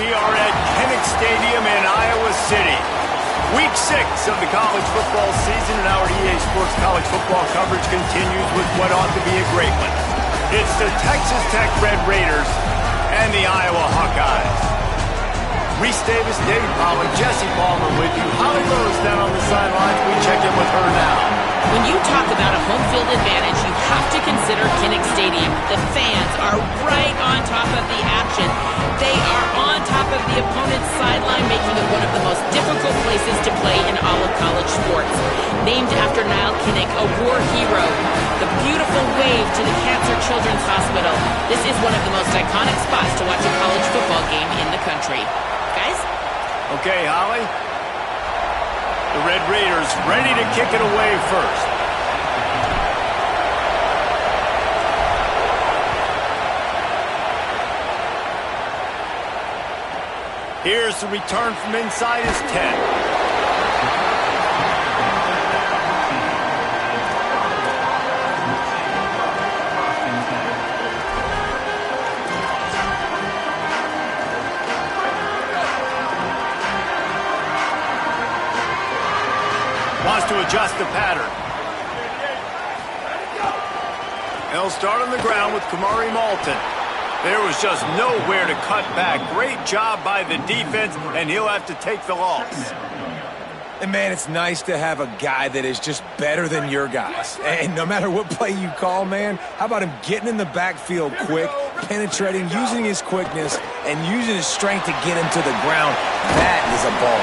We are at Kinnick Stadium in Iowa City. Week 6 of the college football season, and our EA Sports college football coverage continues with what ought to be a great one. It's the Texas Tech Red Raiders and the Iowa Hawkeyes. Reese Davis, Dave Pollard, Jesse Palmer with you. Holly Rose down on the sidelines. We check in with her now. When you talk about a home field advantage, you have to consider Kinnick Stadium. The fans are right on top of the action. They are on top of the opponent's sideline, making it one of the most difficult places to play in all of college sports. Named after Niall Kinnick, a war hero, the beautiful wave to the Cancer Children's Hospital. This is one of the most iconic spots to watch a college football game in the country. Guys? Okay, Holly. The Red Raiders ready to kick it away first. Here's the return from inside his 10. Wants to adjust the pattern. They'll start on the ground with Kamari Malton. There was just nowhere to cut back. Great job by the defense, and he'll have to take the loss. And, man, it's nice to have a guy that is just better than your guys. And no matter what play you call, man, how about him getting in the backfield quick, penetrating, using his quickness, and using his strength to get him to the ground. That is a ball.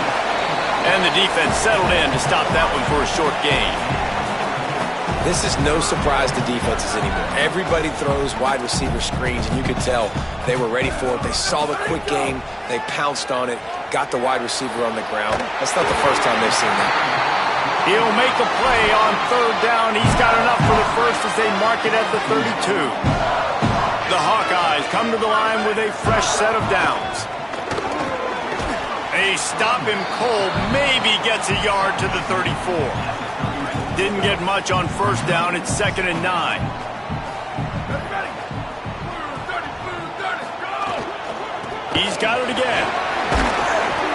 And the defense settled in to stop that one for a short gain. This is no surprise to defenses anymore. Everybody throws wide receiver screens, and you could tell they were ready for it. They saw the quick game. They pounced on it, got the wide receiver on the ground. That's not the first time they've seen that. He'll make a play on third down. He's got enough for the first as they mark it at the 32. The Hawkeyes come to the line with a fresh set of downs. They stop him cold, maybe gets a yard to the 34. Didn't get much on first down. It's 2nd and 9. He's got it again.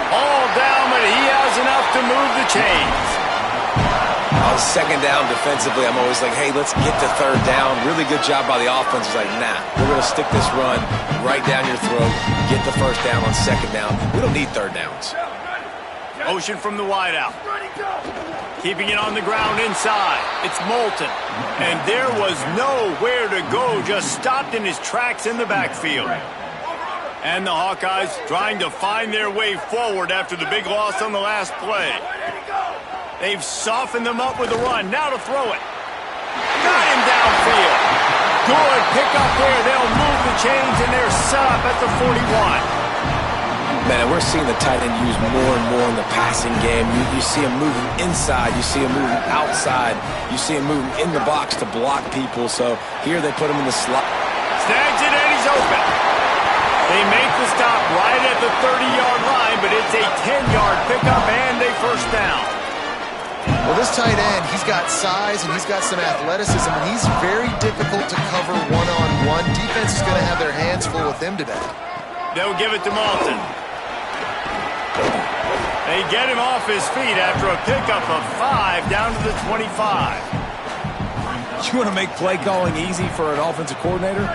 All down, but he has enough to move the chains. On 2nd down defensively, I'm always like, hey, let's get to 3rd down. Really good job by the offense. It's like, nah, we're going to stick this run right down your throat, get the 1st down on 2nd down. We don't need 3rd downs. Motion from the wideout. Keeping it on the ground inside. It's Moulton. And there was nowhere to go, just stopped in his tracks in the backfield. And the Hawkeyes trying to find their way forward after the big loss on the last play. They've softened them up with the run. Now to throw it. Got him downfield. Good pickup there. They'll move the chains, and they're set up at the 41. Man, we're seeing the tight end used more and more in the passing game. You see him moving inside. You see him moving outside. You see him moving in the box to block people. So here they put him in the slot. Snags it, and he's open. They make the stop right at the 30-yard line, but it's a 10-yard pickup and a 1st down. Well, this tight end, he's got size and he's got some athleticism, and he's very difficult to cover one-on-one. Defense is going to have their hands full with him today. They'll give it to Malton. They get him off his feet after a pickup of 5 down to the 25. You want to make play calling easy for an offensive coordinator?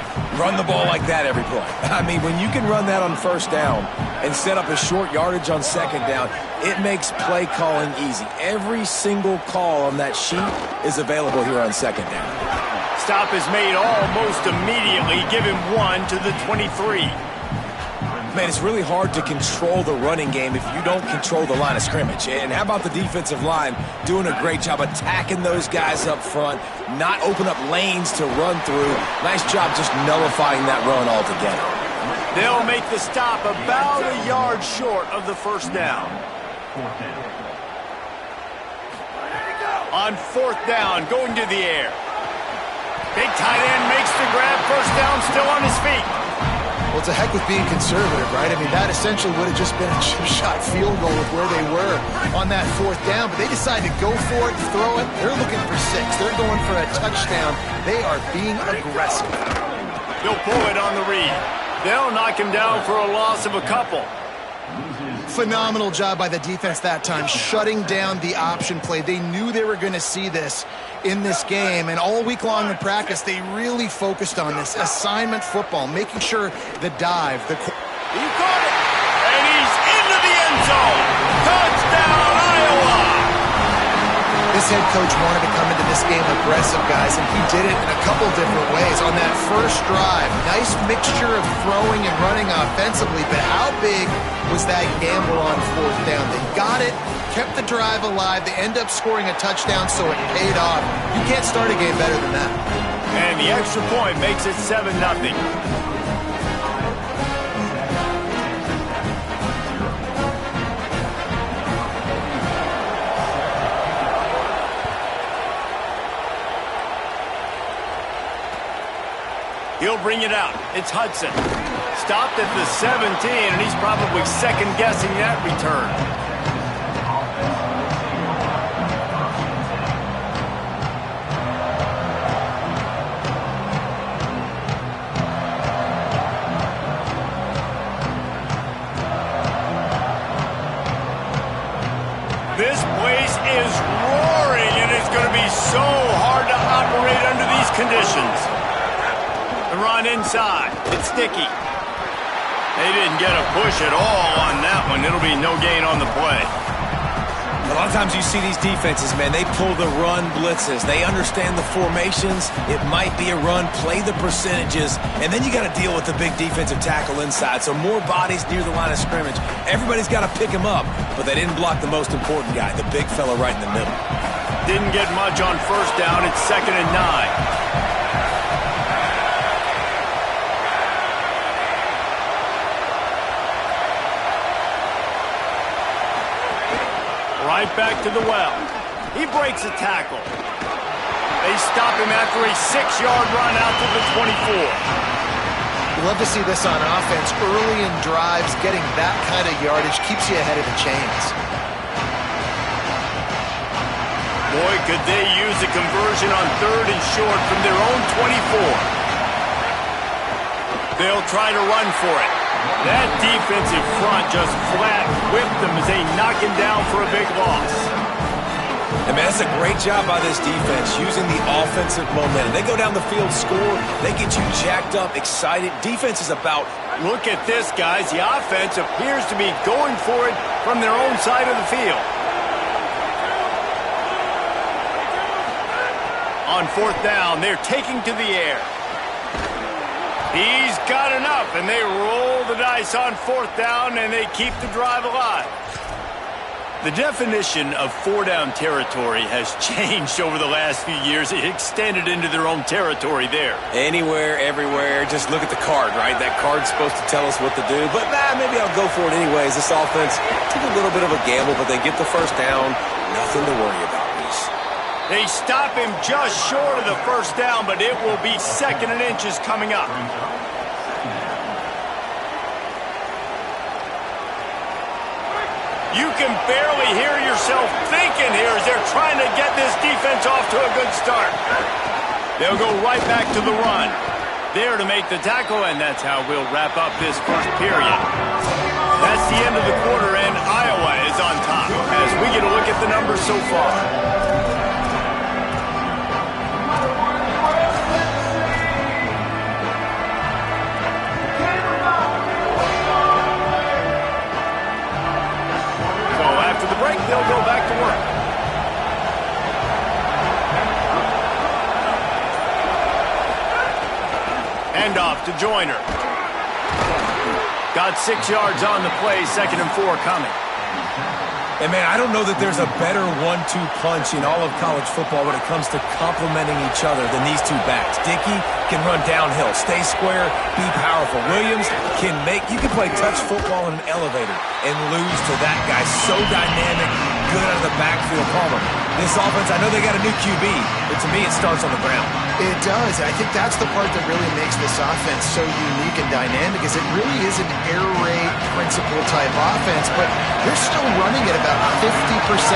Run the ball like that every play. I mean, when you can run that on 1st down and set up a short yardage on 2nd down, it makes play calling easy. Every single call on that sheet is available here on 2nd down. Stop is made almost immediately. Give him 1 to the 23. Man, it's really hard to control the running game if you don't control the line of scrimmage. And how about the defensive line doing a great job attacking those guys up front, not open up lanes to run through. Nice job just nullifying that run altogether. They'll make the stop about a yard short of the 1st down. On 4th down, going to the air. Big tight end makes the grab. 1st down, still on his feet. Well, it's a heck with being conservative, right? I mean, that essentially would have just been a chip-shot field goal with where they were on that 4th down, but they decided to go for it, throw it. They're looking for 6. They're going for a touchdown. They are being aggressive. He'll pull it on the read. They'll knock him down for a loss of a couple. Phenomenal job by the defense that time, shutting down the option play. They knew they were going to see this in this game, and all week long in practice, they really focused on this assignment football, making sure the dive, He caught it, and he's into the end zone. Touchdown, Iowa! This head coach wanted to come into this game aggressive, guys, and he did it in a couple different ways. On that first drive, nice mixture of throwing and running offensively, but how big was that gamble on fourth down? They got it, kept the drive alive, they end up scoring a touchdown, so it paid off. You can't start a game better than that. And the extra point makes it 7-0. He'll bring it out. It's Hudson. Stopped at the 17, and he's probably second-guessing that return. This place is roaring, and it's going to be so hard to operate under these conditions. The run inside. It's Sticky. They didn't get a push at all on that one. It'll be no gain on the play. A lot of times you see these defenses, man, they pull the run blitzes. They understand the formations. It might be a run, play the percentages, and then you got to deal with the big defensive tackle inside. So more bodies near the line of scrimmage. Everybody's got to pick him up, but they didn't block the most important guy, the big fella right in the middle. Didn't get much on first down. It's 2nd and 9. Right back to the well. He breaks a tackle. They stop him after a 6-yard run out to the 24. We love to see this on offense. Early in drives, getting that kind of yardage keeps you ahead of the chains. Boy, could they use a conversion on 3rd and short from their own 24. They'll try to run for it. That defensive front just flat whipped them as they knock him down for a big loss. And man, that's a great job by this defense, using the offensive momentum. They go down the field, score, they get you jacked up, excited. Defense is about... Look at this, guys. The offense appears to be going for it from their own side of the field. On 4th down, they're taking to the air. He's got enough, and they roll the dice on 4th down, and they keep the drive alive. The definition of 4-down territory has changed over the last few years. It extended into their own territory there. Anywhere, everywhere, just look at the card, right? That card's supposed to tell us what to do, but maybe I'll go for it anyways. This offense took a little bit of a gamble, but they get the first down. Nothing to worry about, Reese. They stop him just short of the first down, but it will be 2nd and inches coming up. You can barely hear yourself thinking here as they're trying to get this defense off to a good start. They'll go right back to the run. There to make the tackle, and that's how we'll wrap up this first period. That's the end of the quarter, and Iowa is on top as we get a look at the numbers so far. They'll go back to work. Hand off to Joyner. Got 6 yards on the play, 2nd and 4 coming. And man, I don't know that there's a better 1-2 punch in all of college football when it comes to complementing each other than these two backs. Dickey can run downhill, stay square, be powerful. Williams can you can play touch football in an elevator and lose to that guy. So dynamic, good out of the backfield. Palmer, this offense, I know they got a new QB, but to me it starts on the ground. It does. I think that's the part that really makes this offense so unique and dynamic, is it really is an air raid principle type offense, but they're still running it about 50%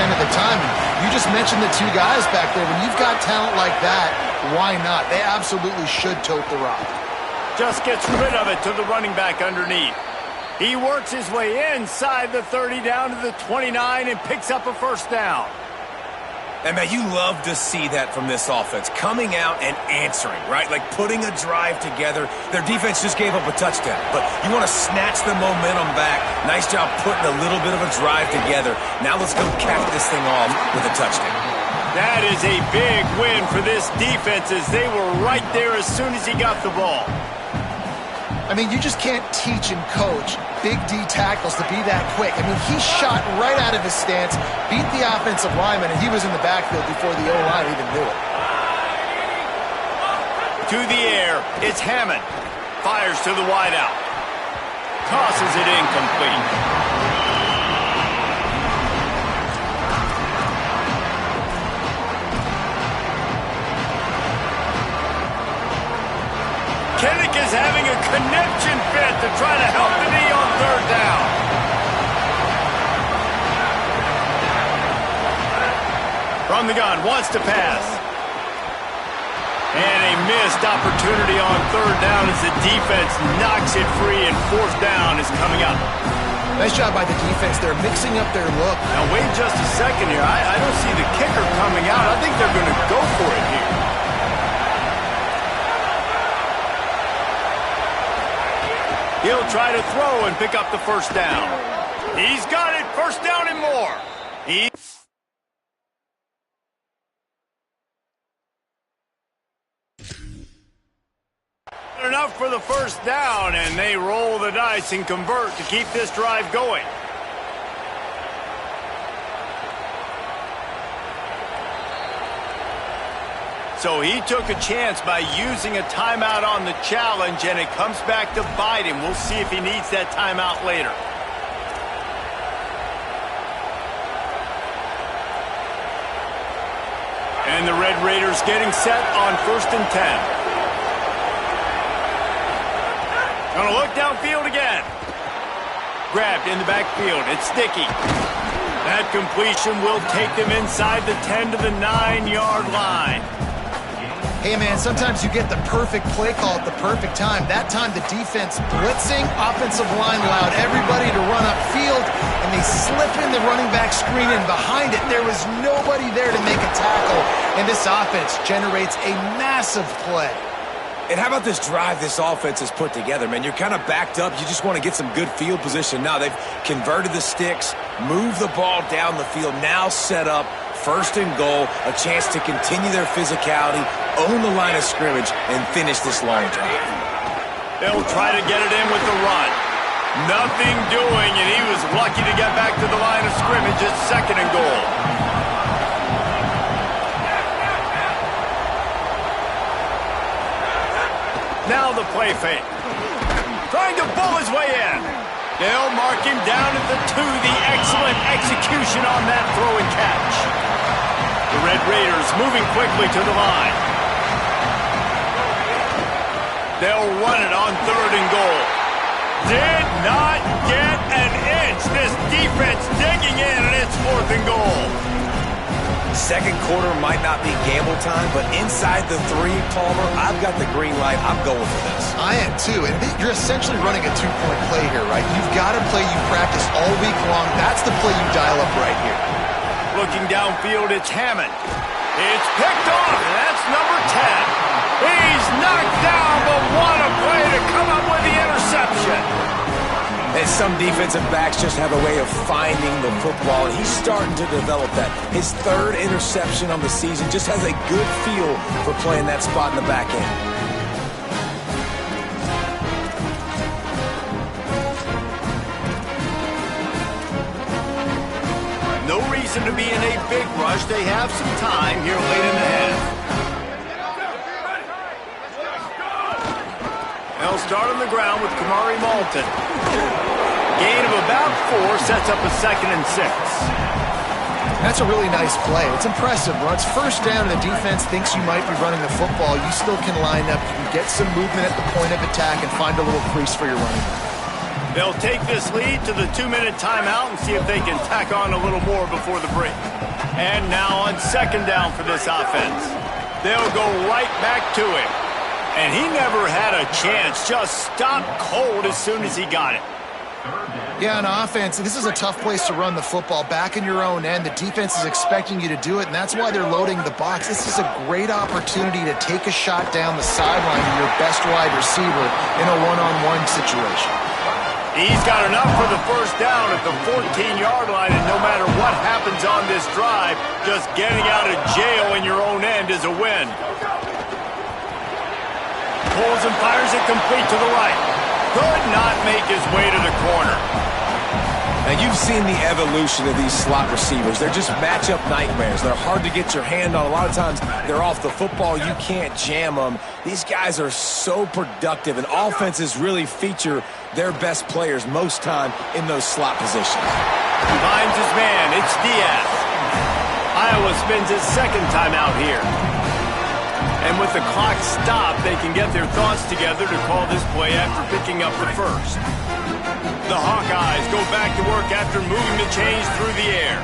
of the time. You just mentioned the two guys back there. When you've got talent like that, why not? They absolutely should tote the rock. Just gets rid of it to the running back underneath. He works his way inside the 30 down to the 29 and picks up a first down. And, man, you love to see that from this offense, coming out and answering, right? Like putting a drive together. Their defense just gave up a touchdown, but you want to snatch the momentum back. Nice job putting a little bit of a drive together. Now let's go cap this thing off with a touchdown. That is a big win for this defense as they were right there as soon as he got the ball. I mean, you just can't teach and coach Big D tackles to be that quick. I mean, he shot right out of his stance, beat the offensive lineman, and he was in the backfield before the O-line even knew it. To the air, it's Hammond. Fires to the wideout. Tosses it incomplete. Kinnick is having a connection fit to try to help the knee on third down. From the gun, wants to pass. And a missed opportunity on third down as the defense knocks it free and fourth down is coming up. Nice job by the defense. They're mixing up their look. Now wait just a second here. I don't see the kicker coming out. I think they're going to go for it here. He'll try to throw and pick up the first down. He's got it. First down and more. Enough for the first down, and they roll the dice and convert to keep this drive going. So he took a chance by using a timeout on the challenge, and it comes back to bite him. We'll see if he needs that timeout later. And the Red Raiders getting set on 1st and 10. Gonna look downfield again. Grabbed in the backfield. It's Sticky. That completion will take them inside the 10 to the 9-yard line. Hey, man, sometimes you get the perfect play call at the perfect time. That time, the defense blitzing, offensive line allowed everybody to run upfield, and they slip in the running back screen, and behind it, there was nobody there to make a tackle, and this offense generates a massive play. And how about this drive this offense has put together, man? You're kind of backed up. You just want to get some good field position. Now they've converted the sticks, moved the ball down the field, now set up 1st and goal, a chance to continue their physicality, own the line of scrimmage, and finish this long drive. They'll try to get it in with the run. Nothing doing, and he was lucky to get back to the line of scrimmage at 2nd and goal. Now the play fake. Trying to bull his way in. They'll mark him down at the 2. The excellent execution on that throw and catch. The Red Raiders moving quickly to the line. They'll run it on 3rd and goal. Did not get an inch. This defense digging in, and it's 4th and goal. Second quarter might not be gamble time, but inside the 3, Palmer, I've got the green light. I'm going for this. I am too, and you're essentially running a 2-point play here, right? You've got a play you practice all week long. That's the play you dial up right here. Looking downfield, it's Hammond. It's picked off, and that's number 10. He's knocked down, but what a play to come up with the interception. And some defensive backs just have a way of finding the football, and he's starting to develop that. His 3rd interception on the season, just has a good feel for playing that spot in the back end. No reason to be in a big rush. They have some time here late in the half. They'll start on the ground with Kamari Malton. Gain of about 4 sets up a 2nd and 6. That's a really nice play. It's impressive. Once first down and the defense thinks you might be running the football, you still can line up. You can get some movement at the point of attack and find a little crease for your running back. They'll take this lead to the 2-minute timeout and see if they can tack on a little more before the break. And now on 2nd down for this offense. They'll go right back to him. And he never had a chance. Just stopped cold as soon as he got it. Yeah, on offense, this is a tough place to run the football. Back in your own end, the defense is expecting you to do it, and that's why they're loading the box. This is a great opportunity to take a shot down the sideline to your best wide receiver in a one-on-one situation. He's got enough for the first down at the 14-yard line, and no matter what happens on this drive, just getting out of jail in your own end is a win. Pulls and fires it complete to the right. Could not make his way to the corner. Now, you've seen the evolution of these slot receivers. They're just matchup nightmares. They're hard to get your hand on. A lot of times, they're off the football. You can't jam them. These guys are so productive, and offenses really feature their best players most time in those slot positions. He finds his man. It's Diaz. Iowa spends his second time out here. And with the clock stopped, they can get their thoughts together to call this play after picking up the first. The Hawkeyes go back to work after moving the chains through the air.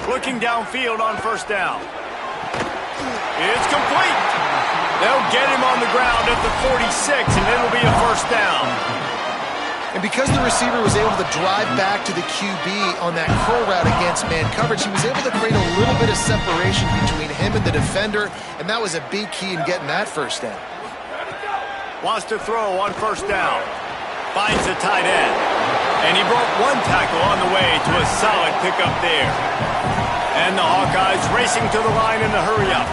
Looking downfield on first down. It's complete. They'll get him on the ground at the 46, and it'll be a first down. And because the receiver was able to drive back to the QB on that curl route against man coverage, he was able to create a little bit of separation between him and the defender, and that was a big key in getting that first down. Wants to throw on first down. Finds the tight end. And he brought one tackle on the way to a solid pickup there. And the Hawkeyes racing to the line in the hurry-up.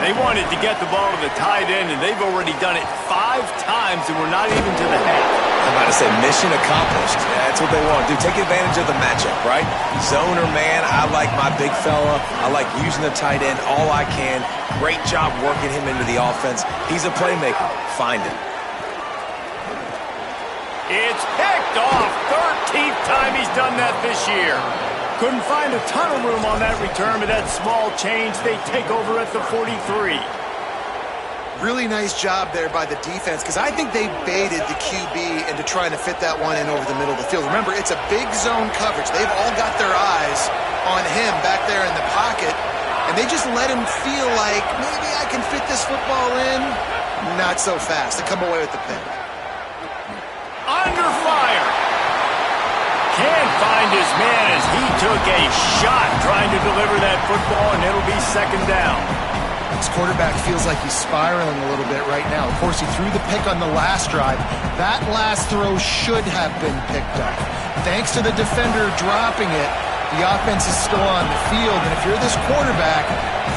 They wanted to get the ball to the tight end, and they've already done it 5 times, and we're not even to the half. I'm about to say mission accomplished. That's what they want to do. Take advantage of the matchup, right? Zone or man, I like my big fella. I like using the tight end all I can. Great job working him into the offense. He's a playmaker. Find him. It's picked off. 13th time he's done that this year. Couldn't find a ton of room on that return, but that small change, they take over at the 43. Really nice job there by the defense, because I think they baited the QB into trying to fit that one in over the middle of the field. Remember, it's a big zone coverage. They've all got their eyes on him back there in the pocket, and they just let him feel like, maybe I can fit this football in. Not so fast. They come away with the pick. Under fire. Can't find his man as he took a shot trying to deliver that football, and it'll be second down. This quarterback feels like he's spiraling a little bit right now. Of course, he threw the pick on the last drive. That last throw should have been picked up. Thanks to the defender dropping it, the offense is still on the field, and if you're this quarterback,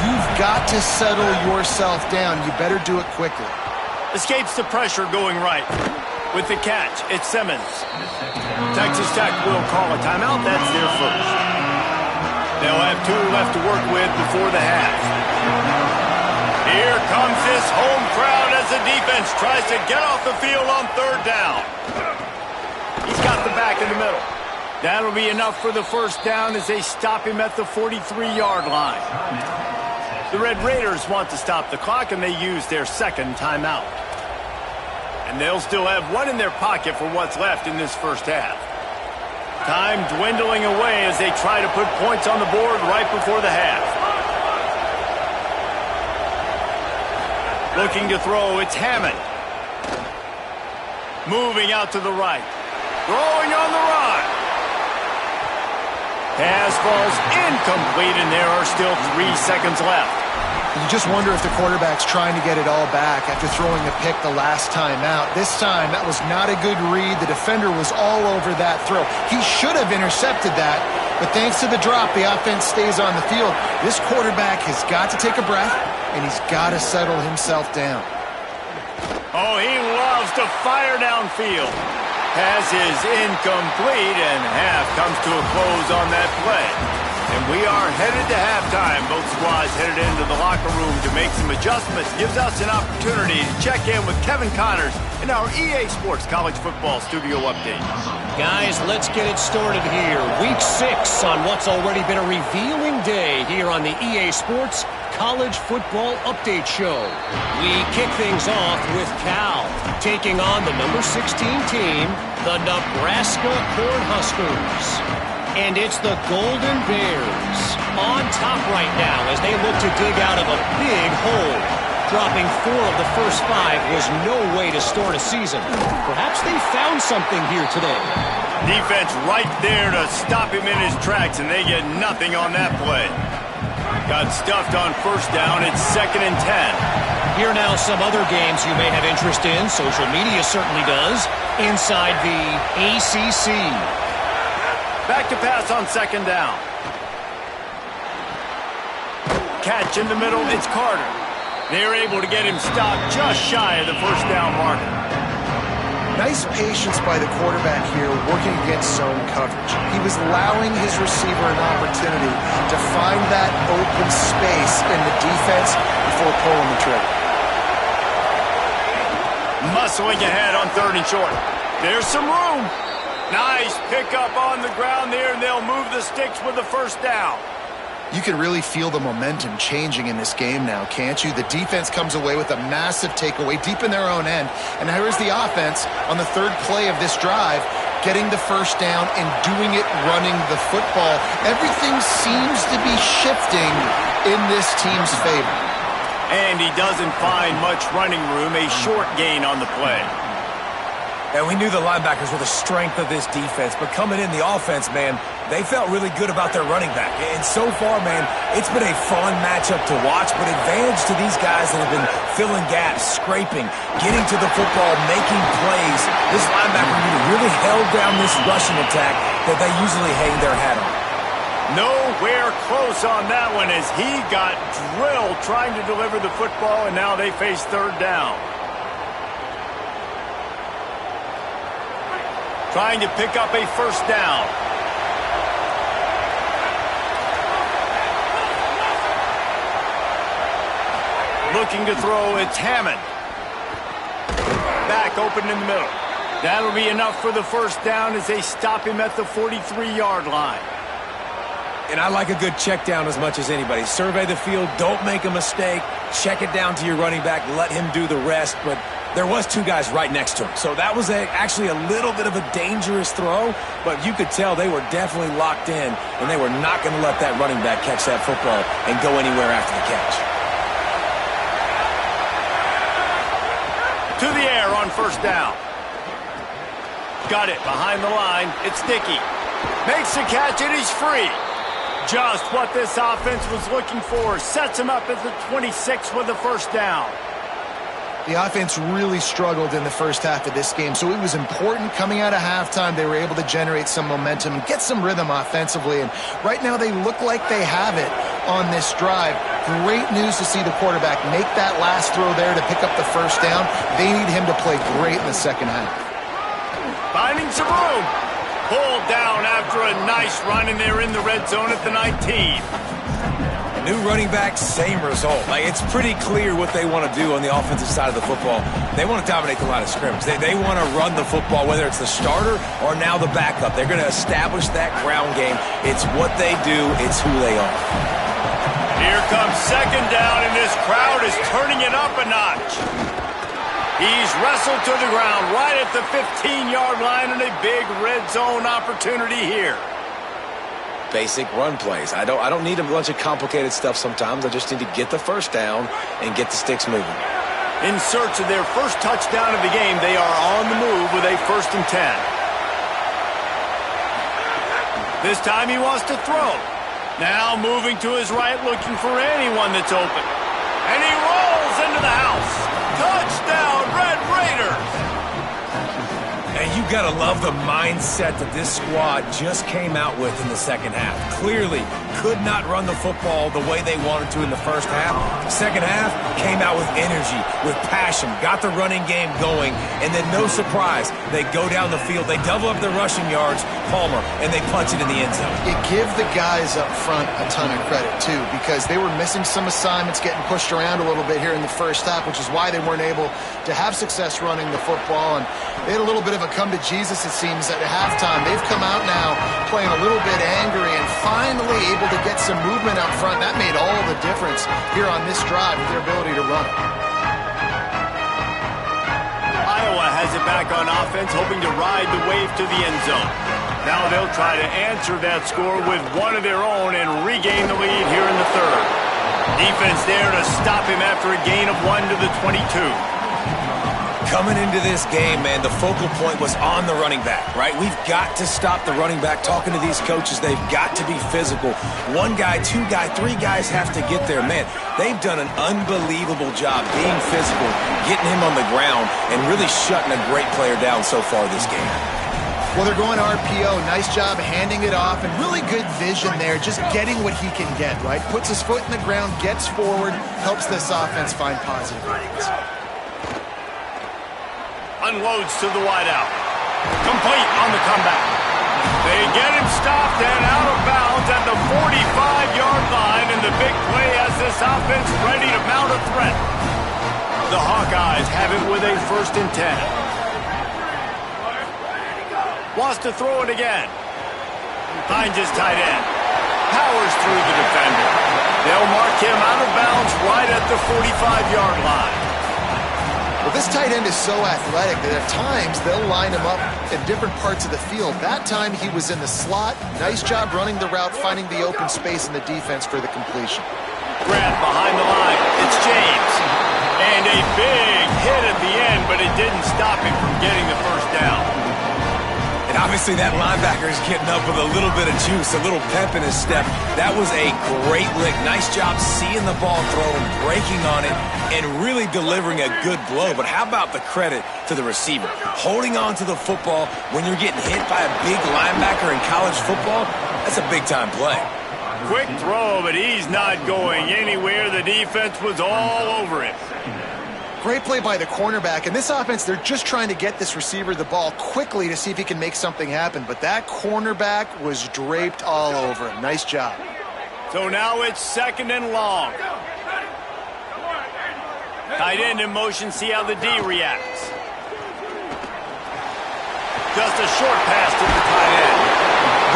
you've got to settle yourself down. You better do it quickly. Escapes the pressure going right. With the catch, it's Simmons. Texas Tech will call a timeout. That's their first. They'll have 2 left to work with before the half. Here comes this home crowd as the defense tries to get off the field on third down. He's got the back in the middle. That'll be enough for the first down as they stop him at the 43-yard line. The Red Raiders want to stop the clock, and they use their second timeout. And they'll still have 1 in their pocket for what's left in this first half. Time dwindling away as they try to put points on the board right before the half. Looking to throw, it's Hammond. Moving out to the right. Throwing on the run. Pass falls incomplete, and there are still 3 seconds left. You just wonder if the quarterback's trying to get it all back after throwing a pick the last time out. This time, that was not a good read. The defender was all over that throw. He should have intercepted that, but thanks to the drop, the offense stays on the field. This quarterback has got to take a breath, and he's got to settle himself down. Oh, he loves to fire downfield. Pass is incomplete, and half comes to a close on that play. And we are headed to halftime. Both squads headed into the locker room to make some adjustments. Gives us an opportunity to check in with Kevin Connors in our EA Sports College Football Studio Update. Guys, let's get it started here. Week 6 on what's already been a revealing day here on the EA Sports College Football Update Show. We kick things off with Cal taking on the number 16 team, the Nebraska Cornhuskers. And it's the Golden Bears on top right now as they look to dig out of a big hole. Dropping 4 of the first 5 was no way to start a season. Perhaps they found something here today. Defense right there to stop him in his tracks, and they get nothing on that play. Got stuffed on first down. It's 2nd and 10. Here now some other games you may have interest in. Social media certainly does. Inside the ACC. Back to pass on 2nd down. Catch in the middle. It's Carter. They're able to get him stopped just shy of the first down marker. Nice patience by the quarterback here working against zone coverage. He was allowing his receiver an opportunity to find that open space in the defense before pulling the trigger. Muscling ahead on 3rd and short. There's some room. Nice pickup on the ground there, and they'll move the sticks with the first down. You can really feel the momentum changing in this game now, can't you? The defense comes away with a massive takeaway deep in their own end. And here's the offense on the 3rd play of this drive, getting the first down and doing it running the football. Everything seems to be shifting in this team's favor. And he doesn't find much running room, a short gain on the play. And we knew the linebackers were the strength of this defense, but coming in the offense, man, they felt really good about their running back. And so far, man, it's been a fun matchup to watch, but advantage to these guys that have been filling gaps, scraping, getting to the football, making plays. This linebacker unit really held down this rushing attack that they usually hang their hat on. Nowhere close on that one as he got drilled trying to deliver the football, and now they face 3rd down. Trying to pick up a first down. Looking to throw, it's Hammond. Back open in the middle. That'll be enough for the first down as they stop him at the 43-yard line. And I like a good check down as much as anybody. Survey the field, don't make a mistake, check it down to your running back, let him do the rest, but there was 2 guys right next to him. So that was actually a little bit of a dangerous throw, but you could tell they were definitely locked in, and they were not going to let that running back catch that football and go anywhere after the catch. To the air on first down. Got it behind the line. It's Dickey. Makes the catch, and he's free. Just what this offense was looking for. Sets him up at the 26 with the first down. The offense really struggled in the first half of this game, so it was important coming out of halftime. They were able to generate some momentum and get some rhythm offensively, and right now they look like they have it on this drive. Great news to see the quarterback make that last throw there to pick up the first down. They need him to play great in the second half. Finding some room. Pulled down after a nice run, and they're in the red zone at the 19. New running back, same result. It's pretty clear what they want to do on the offensive side of the football. They want to dominate the line of scrimmage. They want to run the football, whether it's the starter or now the backup. They're going to establish that ground game. It's what they do. It's who they are. Here comes 2nd down, and this crowd is turning it up a notch. He's wrestled to the ground right at the 15-yard line, and a big red zone opportunity here. Basic run plays. I don't need a bunch of complicated stuff sometimes. I just need to get the first down and get the sticks moving. In search of their first touchdown of the game, they are on the move with a 1st and 10. This time he wants to throw. Now moving to his right, looking for anyone that's open. And he rolls into the house. Touchdown, Red Raiders! And you got to love the mindset that this squad just came out with in the second half. Clearly could not run the football the way they wanted to in the first half. The second half came out with energy, with passion, got the running game going, and then no surprise, they go down the field, they double up their rushing yards, Palmer, and they punch it in the end zone. You give the guys up front a ton of credit, too, because they were missing some assignments, getting pushed around a little bit here in the first half, which is why they weren't able to have success running the football. And they had a little bit of a come to Jesus, it seems, at halftime. They've come out now playing a little bit angry and finally able to get some movement out front. That made all the difference here on this drive with their ability to run. Iowa has it back on offense, hoping to ride the wave to the end zone. Now they'll try to answer that score with one of their own and regain the lead here in the third. Defense there to stop him after a gain of 1 to the 22. Coming into this game, man, the focal point was on the running back, right? We've got to stop the running back. Talking to these coaches, they've got to be physical. One guy, two guy, three guys have to get there. Man, they've done an unbelievable job being physical, getting him on the ground, and really shutting a great player down so far this game. Well, they're going RPO. Nice job handing it off, and really good vision there, just getting what he can get, right? Puts his foot in the ground, gets forward, helps this offense find positive reads. Unloads to the wideout. Complete on the comeback. They get him stopped and out of bounds at the 45-yard line, and the big play has this offense ready to mount a threat. The Hawkeyes have it with a 1st and 10. Wants to throw it again. Finds his tight end. Powers through the defender. They'll mark him out of bounds right at the 45-yard line. Well, this tight end is so athletic that at times they'll line him up in different parts of the field. That time he was in the slot. Nice job running the route, finding the open space in the defense for the completion. Grant behind the line. It's James. And a big hit at the end, but it didn't stop him from getting the 1st down. And obviously that linebacker is getting up with a little bit of juice, a little pep in his step. That was a great lick. Nice job seeing the ball thrown, breaking on it, and really delivering a good blow. But how about the credit to the receiver? Holding on to the football when you're getting hit by a big linebacker in college football, that's a big-time play. Quick throw, but he's not going anywhere. The defense was all over him. Great play by the cornerback. In this offense, they're just trying to get this receiver the ball quickly to see if he can make something happen. But that cornerback was draped all over him. Nice job. So now it's 2nd and long. Tight end in motion, see how the D reacts. Just a short pass to the tight end.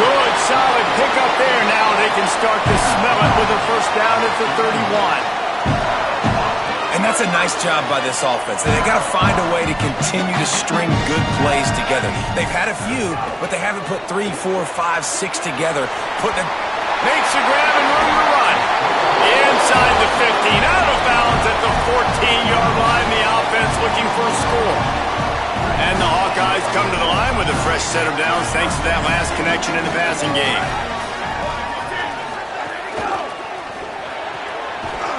Good, solid pickup there. Now they can start to smell it with a 1st down at the 31. And that's a nice job by this offense. They've got to find a way to continue to string good plays together. They've had a few, but they haven't put 3, 4, 5, 6 together. Makes a grab and room to run. Inside the 15, out of bounds at the 14-yard line. The offense looking for a score. And the Hawkeyes come to the line with a fresh set of downs thanks to that last connection in the passing game.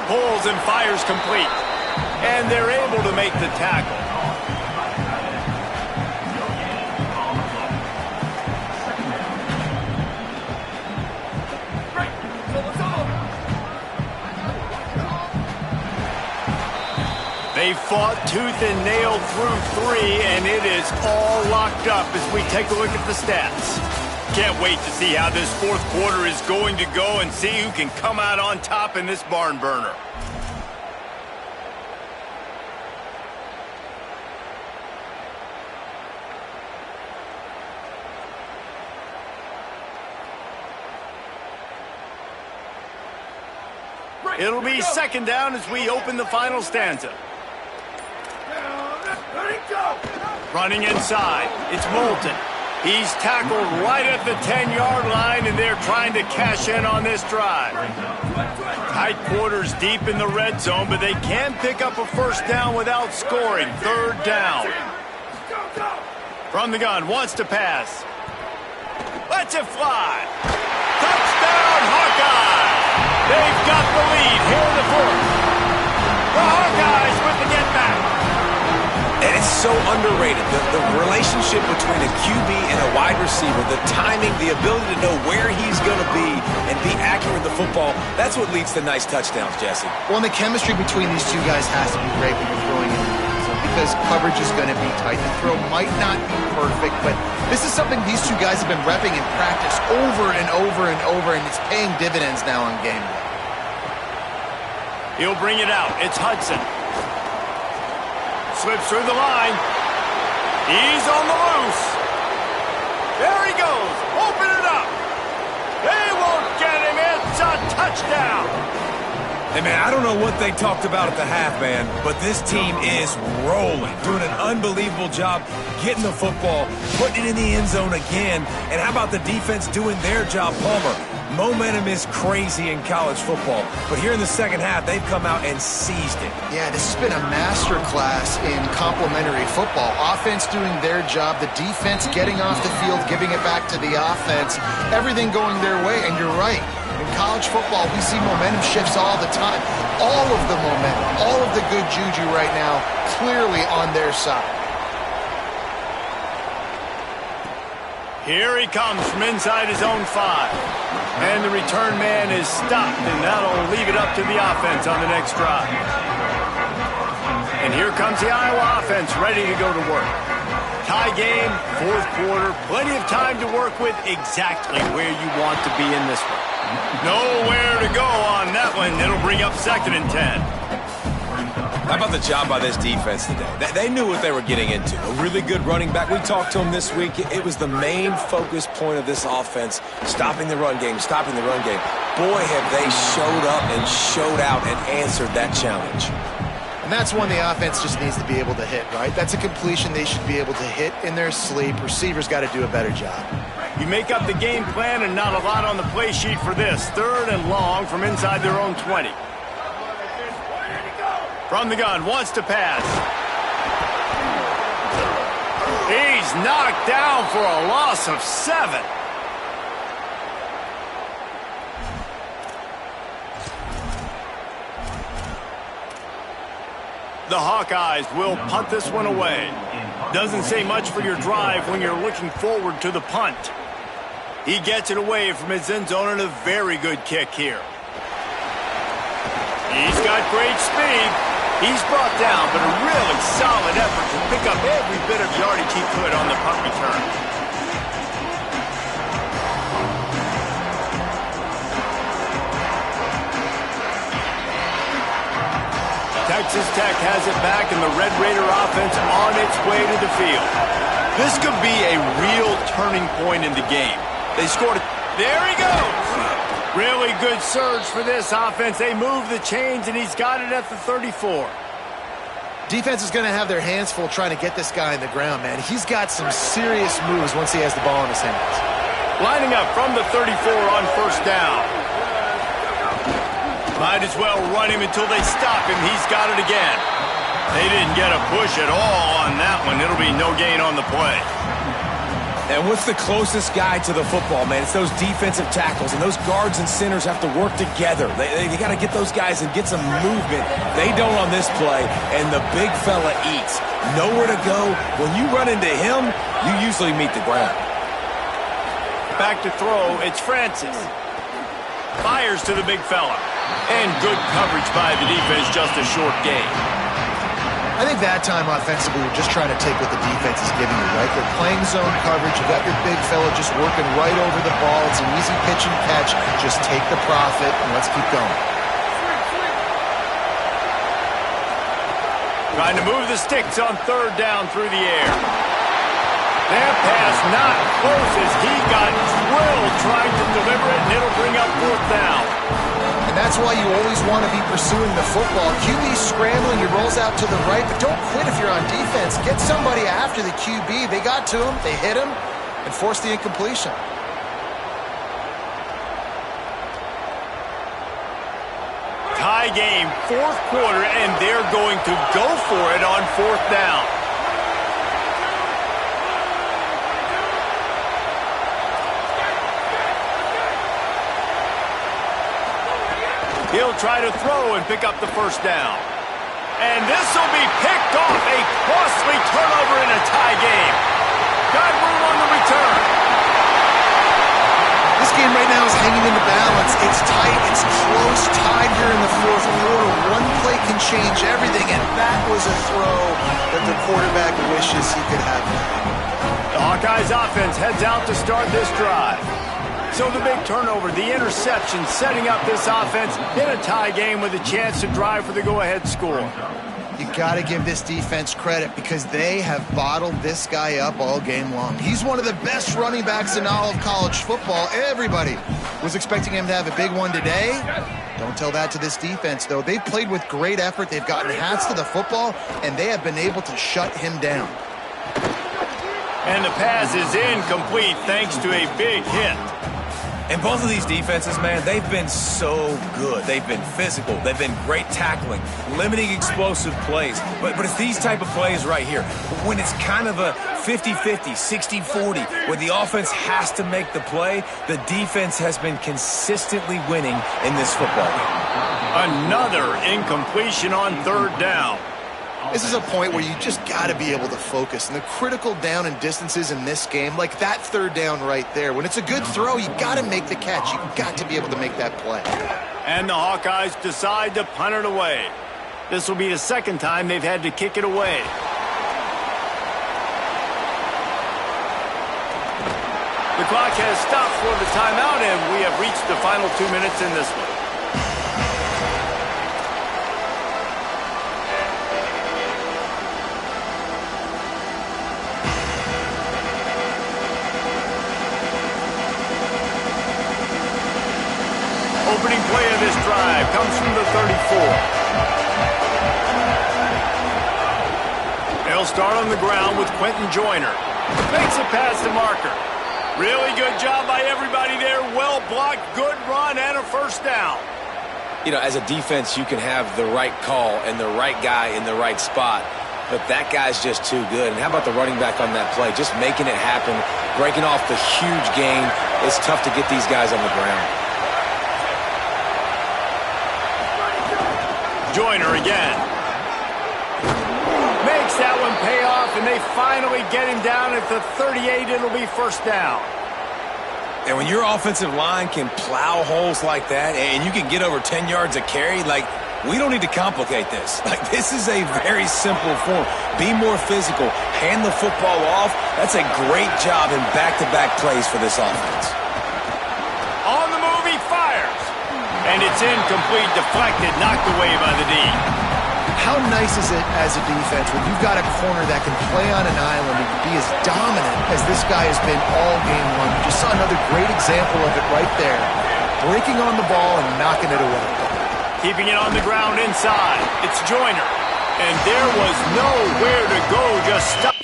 Pulls and fires complete. And they're able to make the tackle. They fought tooth and nail through 3, and it is all locked up as we take a look at the stats. Can't wait to see how this 4th quarter is going to go and see who can come out on top in this barn burner. It'll be 2nd down as we open the final stanza. Running inside, it's Moulton. He's tackled right at the 10-yard line, and they're trying to cash in on this drive. Tight quarters deep in the red zone, but they can pick up a 1st down without scoring. 3rd down. From the gun, wants to pass. Lets it fly. Touchdown, Hawkeye! They've got the lead here in the 4th. The Hawkeyes with the get back. And it's so underrated. The relationship between a QB and a wide receiver, the timing, the ability to know where he's going to be and be accurate with the football, that's what leads to nice touchdowns, Jesse. Well, and the chemistry between these two guys has to be great when you're throwing in the red zone because coverage is going to be tight. The throw might not be perfect, but this is something these two guys have been repping in practice over and over and over, and it's paying dividends now on game day. He'll bring it out. It's Hudson. Slips through the line. He's on the loose. There he goes. Open it up. They won't get him. It's a touchdown. Hey, man, I don't know what they talked about at the half, man, but this team is rolling, doing an unbelievable job getting the football, putting it in the end zone again. And how about the defense doing their job, Palmer? Momentum is crazy in college football, but here in the second half, they've come out and seized it. Yeah, this has been a master class in complementary football. Offense doing their job, the defense getting off the field, giving it back to the offense, everything going their way, and you're right. In college football, we see momentum shifts all the time. All of the momentum, all of the good juju right now, clearly on their side. Here he comes from inside his own 5. And the return man is stopped, and that'll leave it up to the offense on the next drive. And here comes the Iowa offense ready to go to work. Tie game, fourth quarter, plenty of time to work with, exactly where you want to be in this one. Nowhere to go on that one. It'll bring up 2nd and 10. How about the job by this defense today? They knew what they were getting into. A really good running back. We talked to him this week. It was the main focus point of this offense, stopping the run game, stopping the run game. Boy, have they showed up and showed out and answered that challenge. And that's one the offense just needs to be able to hit, right? That's a completion they should be able to hit in their sleep. Receivers got to do a better job. You make up the game plan and not a lot on the play sheet for this. 3rd and long from inside their own 20. From the gun, wants to pass. He's knocked down for a loss of 7. The Hawkeyes will punt this one away. Doesn't say much for your drive when you're looking forward to the punt. He gets it away from his end zone and a very good kick here. He's got great speed. He's brought down, but a really solid effort to pick up every bit of yardage he could on the punt return. Texas Tech has it back, and the Red Raider offense on its way to the field. This could be a real turning point in the game. They scored. There he goes. Really good surge for this offense. They move the chains, and he's got it at the 34. Defense is going to have their hands full trying to get this guy in the ground, man. He's got some serious moves once he has the ball in his hands. Lining up from the 34 on 1st down. Might as well run him until they stop him. He's got it again. They didn't get a push at all on that one. It'll be no gain on the play. And what's the closest guy to the football, man? It's those defensive tackles, and those guards and centers have to work together. They got to get those guys and get some movement. They don't on this play, and the big fella eats. Nowhere to go. When you run into him, you usually meet the ground. Back to throw, it's Francis. Fires to the big fella. And good coverage by the defense, just a short gain. I think that time offensively, you're just trying to take what the defense is giving you, right? They're playing zone coverage. You've got your big fella just working right over the ball. It's an easy pitch and catch. Just take the profit, and let's keep going. Trying to move the sticks on 3rd down through the air. That pass not close as he got drilled trying to deliver it, and it'll bring up 4th down. And that's why you always want to be pursuing the football. QB's scrambling, he rolls out to the right, but don't quit if you're on defense. Get somebody after the QB. They got to him, they hit him, and forced the incompletion. Tie game, 4th quarter, and they're going to go for it on 4th down. He'll try to throw and pick up the 1st down. And this will be picked off. A costly turnover in a tie game. Got room on the return. This game right now is hanging in the balance. It's tight. It's close. Tied here in the 4th quarter. One play can change everything, and that was a throw that the quarterback wishes he could have. The Hawkeyes offense heads out to start this drive. So the big turnover, the interception, setting up this offense in a tie game with a chance to drive for the go-ahead score. You got to give this defense credit because they have bottled this guy up all game long. He's one of the best running backs in all of college football. Everybody was expecting him to have a big one today. Don't tell that to this defense, though. They've played with great effort. They've gotten hats to the football, and they have been able to shut him down. And the pass is incomplete thanks to a big hit. And both of these defenses, man, they've been so good. They've been physical. They've been great tackling, limiting explosive plays. But it's these type of plays right here, when it's kind of a 50-50, 60-40, where the offense has to make the play, the defense has been consistently winning in this football game. Another incompletion on third down. This is a point where you just got to be able to focus. And the critical down and distances in this game, like that third down right there, when it's a good throw, you got to make the catch. You got to be able to make that play. And the Hawkeyes decide to punt it away. This will be the second time they've had to kick it away. The clock has stopped for the timeout, and we have reached the final 2 minutes in this one. Opening play of this drive comes from the 34. They'll start on the ground with Quentin Joyner. Makes a pass to Marker. Really good job by everybody there. Well blocked, good run, and a first down. You know, as a defense, you can have the right call and the right guy in the right spot, but that guy's just too good. And how about the running back on that play? Just making it happen, breaking off the huge gain. It's tough to get these guys on the ground. Joyner again. Makes that one pay off, and they finally get him down at the 38. It'll be first down. And when your offensive line can plow holes like that and you can get over 10 yards a carry, like, we don't need to complicate this. Like, this is a very simple form. Be more physical. Hand the football off. That's a great job in back-to-back plays for this offense. On the move, he fires. And it's incomplete, deflected, knocked away by the D. How nice is it as a defense when you've got a corner that can play on an island and be as dominant as this guy has been all game long? You just saw another great example of it right there. Breaking on the ball and knocking it away. Keeping it on the ground inside. It's Joyner. And there was nowhere to go, just stop.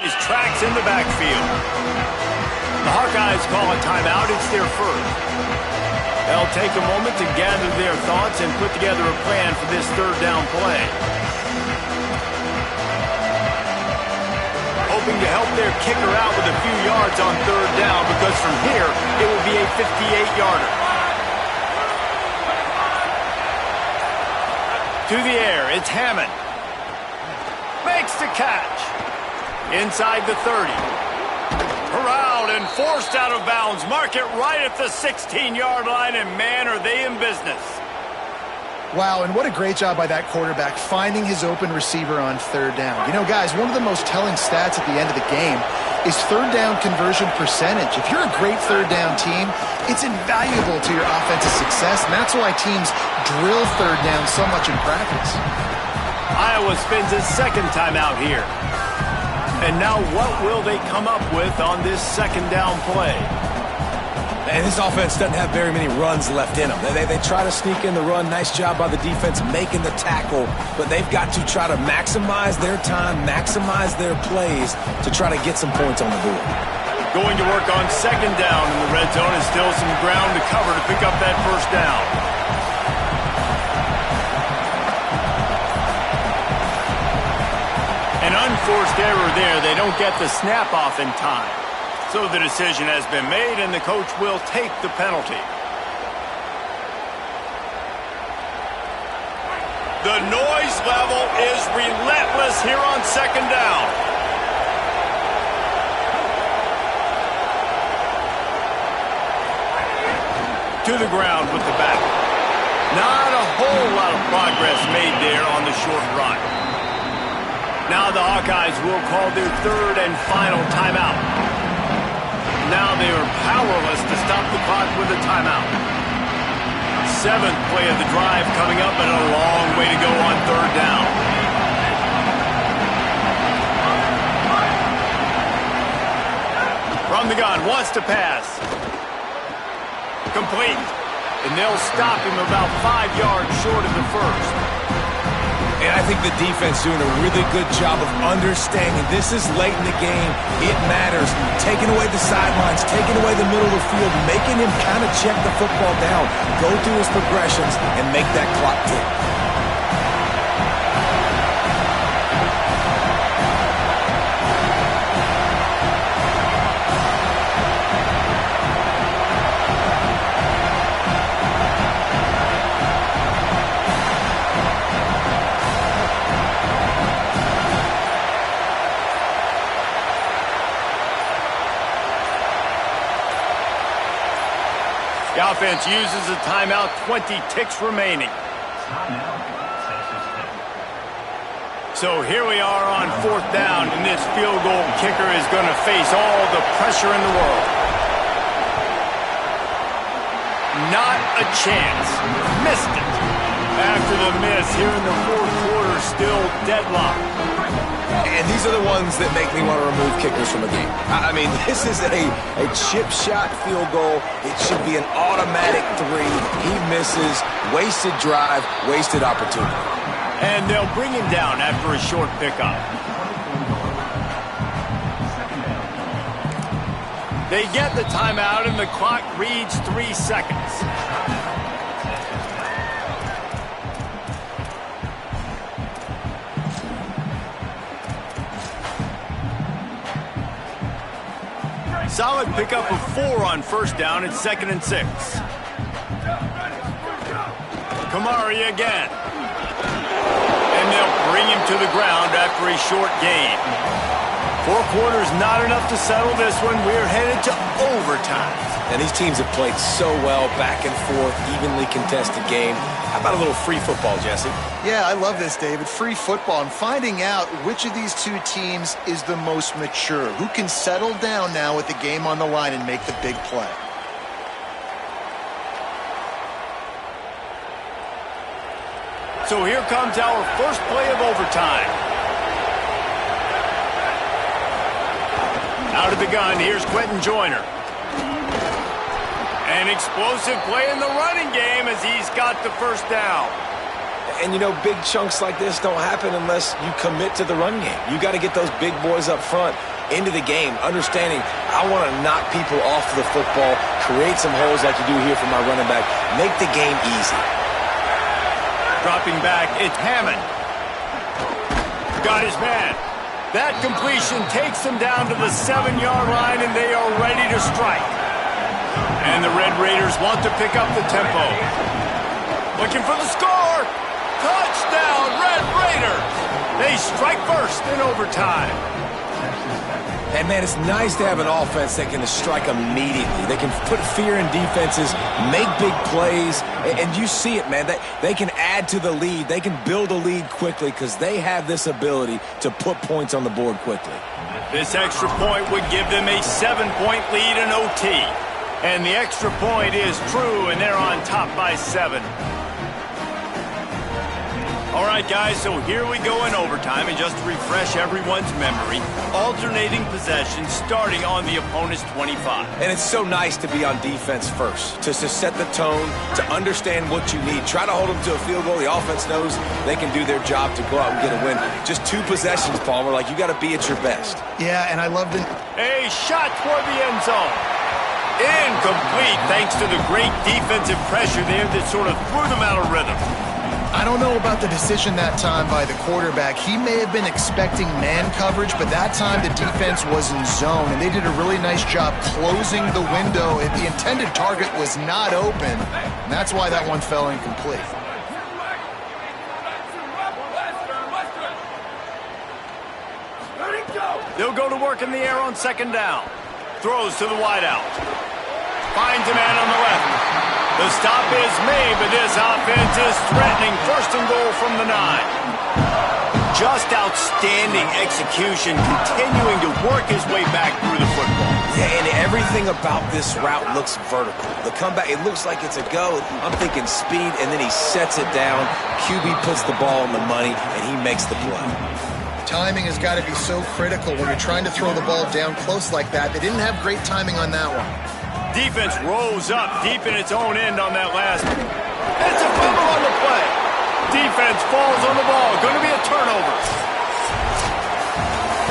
His tracks in the backfield. The Hawkeyes call a timeout. It's their first. They'll take a moment to gather their thoughts and put together a plan for this third down play. Hoping to help their kicker out with a few yards on third down, because from here it will be a 58-yarder. To the air, it's Hammond. Makes the catch. Inside the 30. Corralled and forced out of bounds. Mark it right at the 16-yard line, and man, are they in business. Wow, and what a great job by that quarterback finding his open receiver on third down. You know, guys, one of the most telling stats at the end of the game is third down conversion percentage. If you're a great third down team, it's invaluable to your offensive success, and that's why teams drill third down so much in practice. Iowa spends his second time out here. And now what will they come up with on this second down play? And this offense doesn't have very many runs left in them. They try to sneak in the run. Nice job by the defense making the tackle. But they've got to try to maximize their time, maximize their plays to try to get some points on the board. Going to work on second down in the red zone, and still some ground to cover to pick up that first down. An unforced error there. They don't get the snap off in time. So the decision has been made, and the coach will take the penalty. The noise level is relentless here on second down. To the ground with the back. Not a whole lot of progress made there on the short run. Now the Hawkeyes will call their third and final timeout. Now they are powerless to stop the clock with a timeout. Seventh play of the drive coming up, and a long way to go on third down. From the gun, wants to pass. Complete. And they'll stop him about 5 yards short of the first. And I think the defense doing a really good job of understanding this is late in the game. It matters. Taking away the sidelines, taking away the middle of the field, making him kind of check the football down, go through his progressions, and make that clock tick. The offense uses a timeout, 20 ticks remaining. So here we are on fourth down, and this field goal kicker is going to face all the pressure in the world. Not a chance. Missed it. After the miss here in the fourth quarter, still deadlocked. And these are the ones that make me want to remove kickers from a game. I mean, this is a chip shot field goal. It should be an automatic 3. He misses. Wasted drive, wasted opportunity. And they'll bring him down after a short pickup. They get the timeout, and the clock reads 3 seconds. Solid pickup of 4 on first down. It's 2nd and 6. Kamari again. And they'll bring him to the ground after a short gain. 4 quarters not enough to settle this one. We're headed to overtime. And these teams have played so well, back and forth, evenly contested game. How about a little free football, Jesse? Yeah, I love this, David. Free football and finding out which of these two teams is the most mature, who can settle down now with the game on the line and make the big play. So here comes our first play of overtime. Out of the gun, here's Quentin Joyner. An explosive play in the running game as he's got the first down. And, you know, big chunks like this don't happen unless you commit to the run game. You got to get those big boys up front into the game, understanding I want to knock people off the football, create some holes like you do here for my running back, make the game easy. Dropping back, it's Hammond. Got his man. That completion takes them down to the 7-yard line, and they are ready to strike. And the Red Raiders want to pick up the tempo. Looking for the score. Touchdown, Red Raiders. They strike first in overtime. And, man, it's nice to have an offense that can strike immediately. They can put fear in defenses, make big plays, and you see it, man. They can add to the lead. They can build a lead quickly because they have this ability to put points on the board quickly. This extra point would give them a 7-point lead in OT. And the extra point is true, and they're on top by 7. All right, guys, so here we go in overtime, and just to refresh everyone's memory, alternating possession starting on the opponent's 25. And it's so nice to be on defense first, to set the tone, to understand what you need. Try to hold them to a field goal. The offense knows they can do their job to go out and get a win. Just 2 possessions, Palmer, like you got to be at your best. Yeah, and I love the... A shot toward the end zone. Incomplete, thanks to the great defensive pressure there that sort of threw them out of rhythm. I don't know about the decision that time by the quarterback. He may have been expecting man coverage, but that time the defense was in zone, and they did a really nice job closing the window. The intended target was not open, and that's why that one fell incomplete. They'll go to work in the air on 2nd down. Throws to the wideout. Finds a man on the left. The stop is made, but this offense is threatening. 1st and goal from the 9. Just outstanding execution, continuing to work his way back through the football. Yeah, and everything about this route looks vertical. The comeback, it looks like it's a go. I'm thinking speed, and then he sets it down. QB puts the ball on the money, and he makes the play. Timing has got to be so critical when you're trying to throw the ball down close like that. They didn't have great timing on that one. Defense rolls up deep in its own end on that last. It's a fumble on the play. Defense falls on the ball. Going to be a turnover.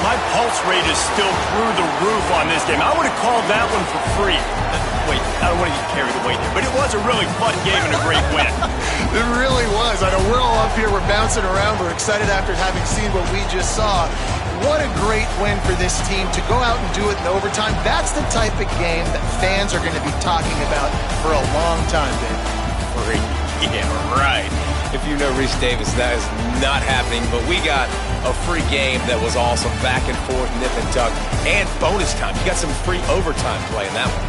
My pulse rate is still through the roof on this game. I would have called that one for free. Wait, I don't want to get carried away there, but it was a really fun game and a great win. It really was. I know we're all up here. We're bouncing around. We're excited after having seen what we just saw. What a great win for this team to go out and do it in overtime. That's the type of game that fans are going to be talking about for a long time, Dave. Yeah, right. If you know Reese Davis, that is not happening, but we got a free game that was awesome. Back and forth, nip and tuck, and bonus time. You got some free overtime play in that one.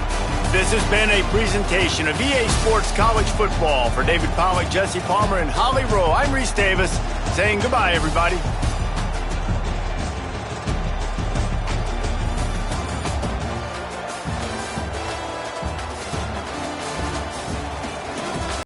This has been a presentation of EA Sports College Football. For David Pollack, Jesse Palmer, and Holly Rowe, I'm Reese Davis saying goodbye, everybody.